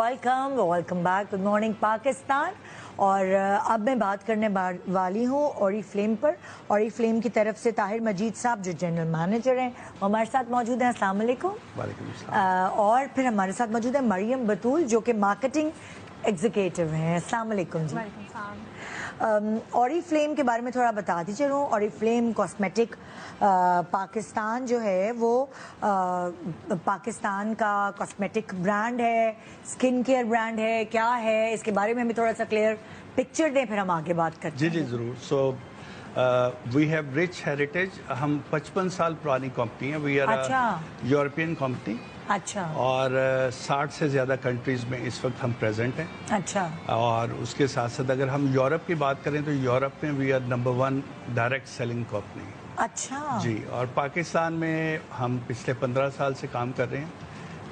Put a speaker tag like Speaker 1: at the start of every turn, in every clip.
Speaker 1: Welcome back, good morning Pakistan. और अब मैं बात करने वाली हूँ ऑरिफ्लेम पर। ऑरिफ्लेम की तरफ से ताहिर मजीद साहब जो जनरल मैनेजर हैं वो हमारे साथ मौजूद हैं। अस्सलाम वालेकुम।
Speaker 2: वालेकुम अस्सलाम।
Speaker 1: और फिर हमारे साथ मौजूद है मरियम बतूल जो कि मार्केटिंग एग्जीक्यूटिव हैं। अस्सलाम वालेकुम जी। ऑरिफ्लेम के बारे में थोड़ा बता दीजिए। ऑरिफ्लेम कॉस्मेटिक पाकिस्तान जो है वो पाकिस्तान का कॉस्मेटिक ब्रांड है, स्किन केयर ब्रांड है, क्या है, इसके बारे में हमें थोड़ा सा क्लियर पिक्चर दें, फिर हम आगे बात करते हैं।
Speaker 2: जी ज़रूर। So we have rich heritage. हम 55 साल पुरानी कंपनी है। We are European company.
Speaker 1: अच्छा।
Speaker 2: और 60 से ज़्यादा कंट्रीज़ में इस वक्त हम प्रेजेंट हैं।
Speaker 1: अच्छा।
Speaker 2: और उसके साथ साथ अगर हम यूरोप की बात करें तो यूरोप में we are number 1 direct selling company.
Speaker 1: अच्छा
Speaker 2: जी। और पाकिस्तान में हम पिछले 15 साल से काम कर रहे हैं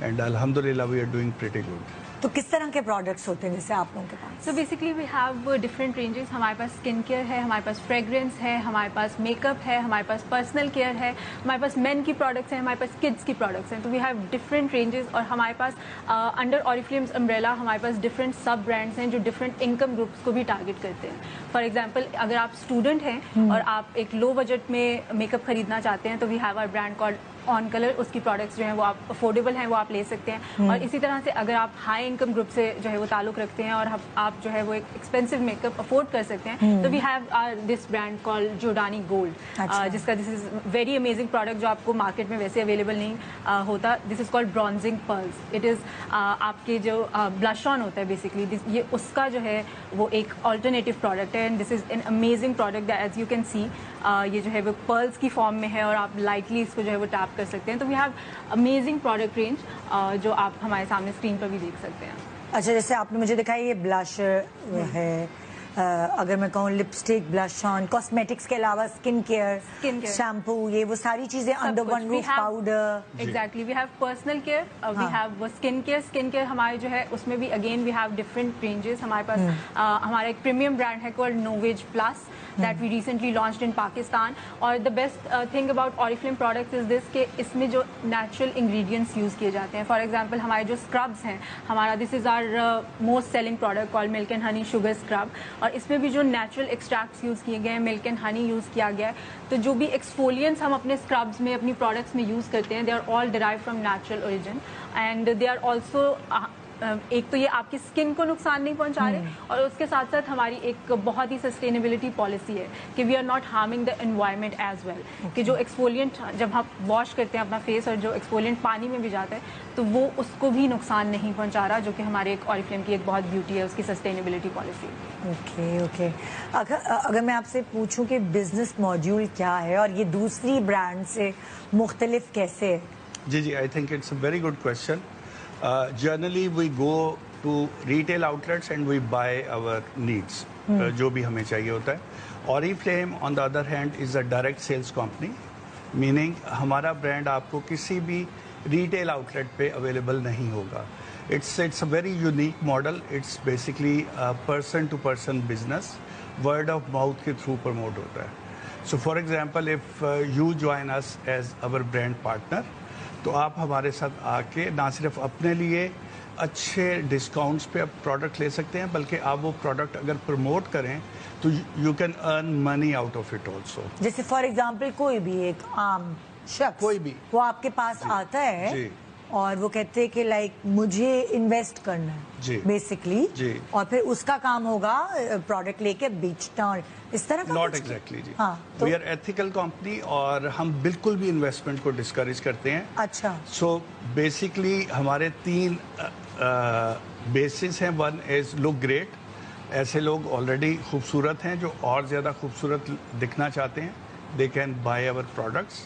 Speaker 2: एंड अल्हम्दुलिल्लाह we are doing pretty good.
Speaker 1: तो किस तरह के प्रोडक्ट्स होते हैं जैसे आप लोगों के पास?
Speaker 3: So basically we have different ranges. हमारे पास स्किन केयर है, हमारे पास फ्रेग्रेंस है, हमारे पास मेकअप है, हमारे पास पर्सनल केयर है, हमारे पास मेन की प्रोडक्ट्स हैं, हमारे पास किड्स की प्रोडक्ट्स हैं। तो वी हैव डिफरेंट रेंजेस। और हमारे पास अंडर ऑरिफ्लेम्स अम्ब्रेला हमारे पास डिफरेंट सब ब्रांड्स हैं जो डिफरेंट इनकम ग्रुप्स को भी टारगेट करते हैं। फॉर एग्जाम्पल अगर आप स्टूडेंट हैं और आप एक लो बजट में मेकअप खरीदना चाहते हैं तो we have our brand called on colour. उसकी प्रोडक्ट्स जो हैं वो आप अफोर्डेबल हैं, वो आप ले सकते हैं। और इसी तरह से अगर आप हाई इनकम ग्रुप से जो है वो ताल्लुक रखते हैं और आप जो है वो एक एक्सपेंसिव मेकअप अफोर्ड कर सकते हैं तो we have this brand called Giordani Gold, जिसका this is very amazing product जो आपको मार्केट में वैसे अवेलेबल नहीं होता। This is called bronzing pearls. It is आपके जो ब्लश ऑन होता है बेसिकली ये उसका जो है वो एक ऑल्टरनेटिव प्रोडक्ट है and this is an amazing product as you can see. ये जो है वो पर्ल्स की फॉर्म में है और आप लाइटली इसको जो है वो टैप कर सकते हैं। तो we have amazing product range जो आप हमारे सामने स्क्रीन पर भी देख सकते हैं।
Speaker 1: अच्छा, जैसे आपने मुझे दिखाई ये ब्लश है, अगर मैं कहूँ लिपस्टिक, ब्लश ऑन, कॉस्मेटिक्स के अलावा स्किन केयर, शैम्पू, ये वो सारी चीजें under one roof, powder.
Speaker 3: Exactly. We have personal care, we have skin care. Skin care हमारे जो है उसमें भी again we have different ranges. हमारे पास हमारा एक प्रीमियम ब्रांड है called Novage plus that we recently launched in Pakistan. और the best thing about Oriflame products is this कि इसमें जो natural ingredients use किए जाते हैं। For example हमारे जो scrubs हैं, हमारा this is our most selling product called milk and honey sugar scrub। और इसमें भी जो natural extracts use किए गए हैं, milk and honey use किया गया है। तो जो भी exfoliants हम अपने scrubs में अपनी products में use करते हैं they are all derived from natural origin and they are also एक तो ये आपकी स्किन को नुकसान नहीं पहुंचा रहे और उसके साथ साथ हमारी एक बहुत ही सस्टेनेबिलिटी पॉलिसी है कि we are not harming the environment as well. कि जो एक्सफोलिएंट जब हम वॉश करते हैं अपना फेस और जो एक्सफोलिएंट पानी में भी जाता है तो वो उसको भी नुकसान नहीं पहुंचा रहा, जो कि हमारे एक ऑरिफ्लेम की एक बहुत ब्यूटी है उसकी सस्टेनेबिलिटी पॉलिसी।
Speaker 1: ओके। अगर मैं आपसे पूछूं कि बिजनेस मॉड्यूल क्या है और ये दूसरी ब्रांड से मुख्तलिफ कैसे है?
Speaker 2: जी, I think it's a very good question. Generally we go to retail outlets and we buy our needs, जो भी हमें चाहिए होता है। Oriflame on the other hand is a direct sales company, meaning हमारा ब्रांड आपको किसी भी retail outlet पे available नहीं होगा। It's a very unique model. It's basically a person to person business, word of mouth के through promote होता है। So for example if you join us as our brand partner तो आप हमारे साथ आके ना सिर्फ अपने लिए अच्छे डिस्काउंट्स पे आप प्रोडक्ट ले सकते हैं बल्कि आप वो प्रोडक्ट अगर प्रमोट करें तो you can earn money out of it also.
Speaker 1: जैसे फॉर एग्जांपल कोई भी एक आम शख्स
Speaker 2: कोई भी
Speaker 1: वो आपके पास आता है और वो कहते हैं कि लाइक मुझे इन्वेस्ट करना है बेसिकली और फिर उसका काम होगा प्रोडक्ट लेके बेचना और इस तरह का।
Speaker 2: नॉट एग्जैक्टली जी।
Speaker 1: तो
Speaker 2: वी आर एथिकल कंपनी और हम बिल्कुल भी इन्वेस्टमेंट को डिस्करेज करते हैं।
Speaker 1: अच्छा।
Speaker 2: सो बेसिकली हमारे 3 बेसिस हैं। 1 इज लुक ग्रेट। ऐसे लोग ऑलरेडी खूबसूरत हैं जो और ज़्यादा खूबसूरत दिखना चाहते हैं, they can buy our products.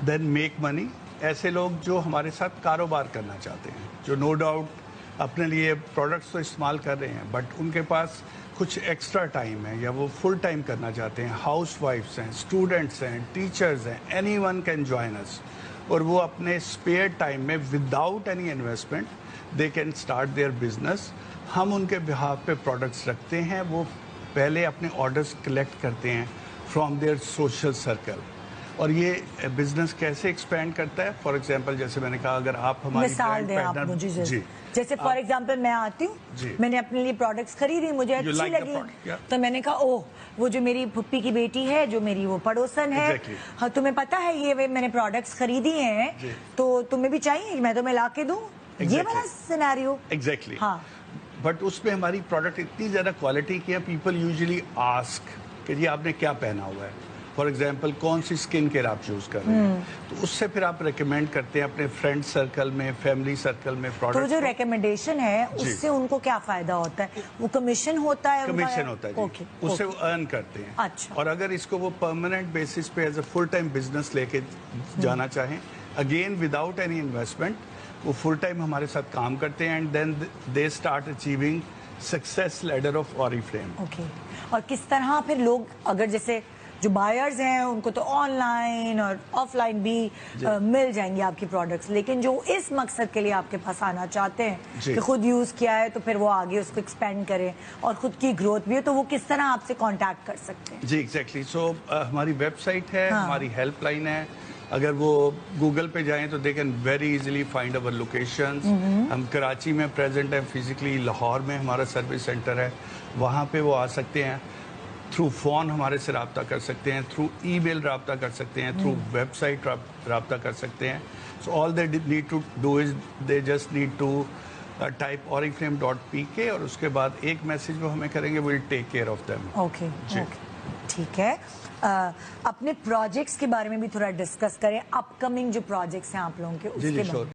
Speaker 2: Then make money. ऐसे लोग जो हमारे साथ कारोबार करना चाहते हैं, जो नो डाउट अपने लिए प्रोडक्ट्स तो इस्तेमाल कर रहे हैं बट उनके पास कुछ एक्स्ट्रा टाइम है या वो फुल टाइम करना चाहते हैं, हाउस वाइफ्स हैं, स्टूडेंट्स हैं, टीचर्स हैं, एनीवन कैन जॉइन अस। और वो अपने स्पेयर टाइम में without any investment they can start their business. हम उनके बिहाफ पे प्रोडक्ट्स रखते हैं। वो पहले अपने ऑर्डर्स कलेक्ट करते हैं फ्रॉम देयर सोशल सर्कल اور یہ بزنس کیسے ایکسپینڈ کرتا ہے. فار ایگزامپل جیسے میں نے کہا اگر آپ ہماری
Speaker 1: مثال دیں آپ مجھے. جیسے فار ایگزامپل میں آتی ہوں, میں نے اپنے لیے پروڈکٹس خریدی, مجھے اچھی لگی, تو میں نے کہا اوہ وہ جو میری پھپھی کی بیٹی ہے, جو میری وہ پڑوسن ہے, ہاں تمہیں پتا ہے یہ میں نے پروڈکٹس خریدی ہیں تو تمہیں بھی چاہیے, میں تمہیں لا کے دوں, یہ والا سینیریو.
Speaker 2: ایگزیکٹلی.
Speaker 1: ہاں
Speaker 2: بٹ اس میں ہماری پروڈکٹ اتنی زیادہ کوالٹی کی ہے, پیپل یوزلی آسک کہ جی آپ نے کیا پہنا ہوا ہے. فار ایگزامپل کون سی اسکن کیئر آپ یوز کر رہے ہیں, تو اس سے پھر آپ ریکمینڈ کرتے ہیں اپنے فرینڈ سرکل میں, فیملی سرکل میں پروڈکٹ.
Speaker 1: تو جو ریکمنڈیشن ہے اس سے ان کو کیا فائدہ ہوتا ہے؟ وہ کمیشن ہوتا ہے؟
Speaker 2: کمیشن ہوتا ہے جی, اس سے وہ ارن کرتے ہیں.
Speaker 1: اچھا.
Speaker 2: اور اگر اس کو وہ پرماننٹ بیسس پہ as a full time business لے کے جانا چاہیں, اگین وداؤٹ اینی انویسٹمنٹ, وہ فل ٹائم ہمارے ساتھ کام کرتے ہیں, and then they start achieving success leader of Oriflame.
Speaker 1: Okay. اور کس طرح پھر لوگ, اگر جیسے جو بائرز ہیں ان کو تو آن لائن اور آف لائن بھی مل جائیں گی آپ کی پروڈکٹس, لیکن جو اس مقصد کے لیے آپ کے پاس آنا چاہتے ہیں کہ خود یوز کیا ہے تو پھر وہ آگے اس کو ایکسپینڈ کریں اور خود کی گروتھ بھی ہے, تو وہ کس طرح آپ سے کانٹیکٹ کر سکتے ہیں؟
Speaker 2: جی ایگزیکٹلی. سو ہماری ویب سائٹ ہے, ہماری ہیلپ لائن ہے, اگر وہ گوگل پہ جائیں تو they can very easily find over locations. ہم کراچی میں پریزنٹ ہیں فزیکلی, لاہور میں ہمارا سروس سینٹر ہے, وہاں پہ وہ آ سکتے ہیں. تھرو فون ہمارے سے رابطہ کر سکتے ہیں, تھرو ای میل رابطہ کر سکتے ہیں, تھرو ویب سائٹ رابطہ کر سکتے ہیں. So all they need to do is they just need to type oriflame.pk, اور اس کے بعد ایک میسج وہ ہمیں کریں گے, we'll take care of them.
Speaker 1: Okay ٹھیک ہے. اپنے پروجیکٹس کے بارے میں بھی تھوڑا ڈسکس کریں, اپ کمنگ جو پروجیکٹس ہیں آپ لوگوں کے, اس کے بارے میں.